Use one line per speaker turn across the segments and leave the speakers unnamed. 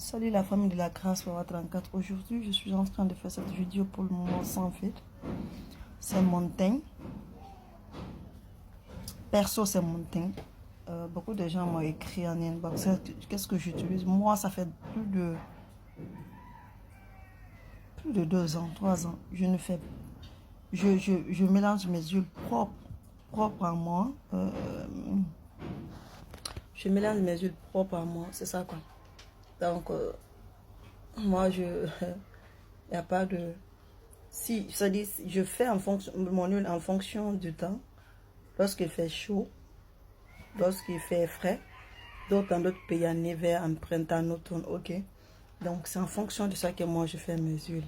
Salut la famille de la grâce pour 34. Aujourd'hui, je suis en train de faire cette vidéo pour le moment sans filtre. C'est mon teint. Perso, c'est mon teint. Beaucoup de gens m'ont écrit en inbox. Qu'est-ce que j'utilise? Moi, ça fait plus de 2 ans, 3 ans. Je ne fais. Je mélange mes huiles propres à moi. Je mélange mes huiles propres à moi. C'est ça quoi. Donc, moi, il n'y a pas de... Si, ça dit, je fais en fonction, mon huile en fonction du temps. Lorsqu'il fait chaud, lorsqu'il fait frais, dans d'autres pays en hiver, en printemps, en automne, ok. Donc, c'est en fonction de ça que moi, je fais mes huiles.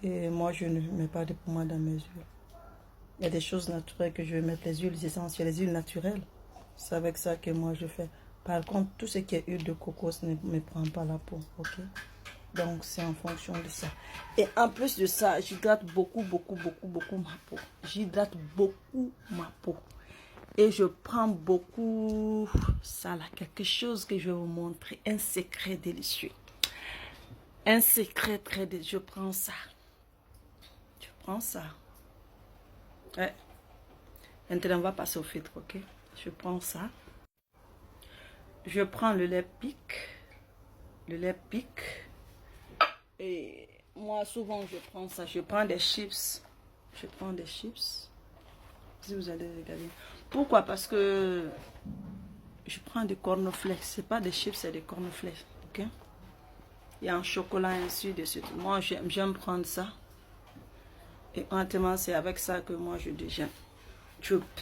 Et moi, je ne mets pas de pommade dans mes huiles. Il y a des choses naturelles que je vais mettre, les huiles essentielles, les huiles naturelles. C'est avec ça que moi, je fais. Par contre, tout ce qui est huile de coco, ça ne me prend pas la peau, ok. Donc, c'est en fonction de ça. Et en plus de ça, j'hydrate beaucoup ma peau. J'hydrate beaucoup ma peau. Et je prends beaucoup ça là, quelque chose que je vais vous montrer. Un secret délicieux. Un secret très délicieux. Je prends ça. Je prends ça. Ouais. Maintenant, on va passer au filtre, ok? Je prends ça. Je prends le lait pic. Le lait pic. Et moi, souvent, je prends ça. Je prends des chips. Je prends des chips. Si vous allez regarder. Pourquoi? Parce que je prends des cornflakes. Ce n'est pas des chips, c'est des cornflakes. Ok? Il y a un chocolat ainsi de suite. Moi, j'aime prendre ça. Et honnêtement, c'est avec ça que moi, je déjeune.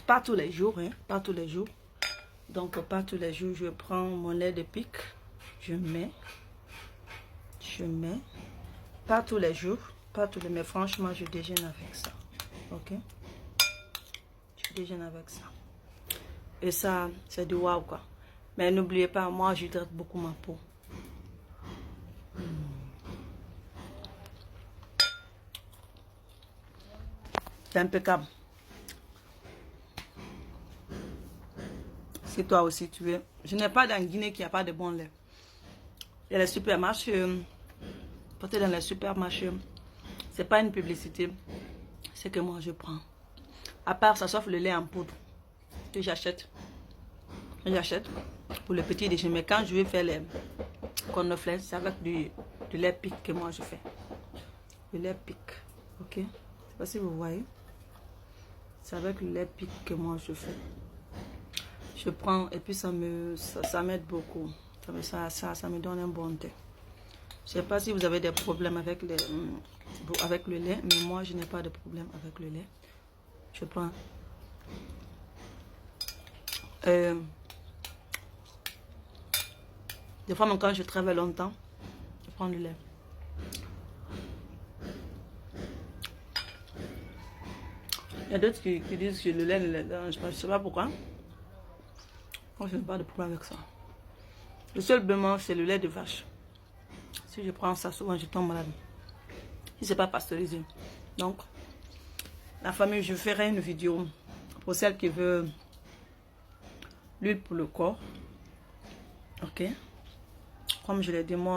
Pas tous les jours, hein? Pas tous les jours. Donc, pas tous les jours, je prends mon lait de pic. Je mets. Pas tous les jours, mais franchement, je déjeune avec ça. Ok? Je déjeune avec ça. Et ça, c'est du waouh quoi. Mais n'oubliez pas, moi, j'hydrate beaucoup ma peau. C'est impeccable. Si toi aussi tu veux. Je n'ai pas dans Guinée qu'il n'y a pas de bon lait. Il y a les supermarchés. Peut-être dans les supermarchés. C'est pas une publicité. C'est que moi je prends. À part ça, sauf le lait en poudre. Que j'achète. J'achète pour le petit déjeuner. Mais quand je vais faire les cornflakes, c'est avec du lait pic que moi je fais. Le lait pic. Ok? Je ne sais pas si vous voyez. C'est avec le lait pic que moi je fais. Je prends et puis ça m'aide beaucoup. Ça me donne un bon thé. Je ne sais pas si vous avez des problèmes avec le lait, mais moi je n'ai pas de problème avec le lait. Je prends. Des fois, même quand je travaille longtemps, je prends du lait. Il y a d'autres qui disent que le lait ne les dérange pas. Je ne sais pas pourquoi. Moi, je n'ai pas de problème avec ça. Le seul bémol, c'est le lait de vache. Si je prends ça, souvent, je tombe malade. Si ce n'est pas pasteurisé. Donc, la famille, je ferai une vidéo pour celle qui veut l'huile pour le corps. Ok. Comme je l'ai dit, moi,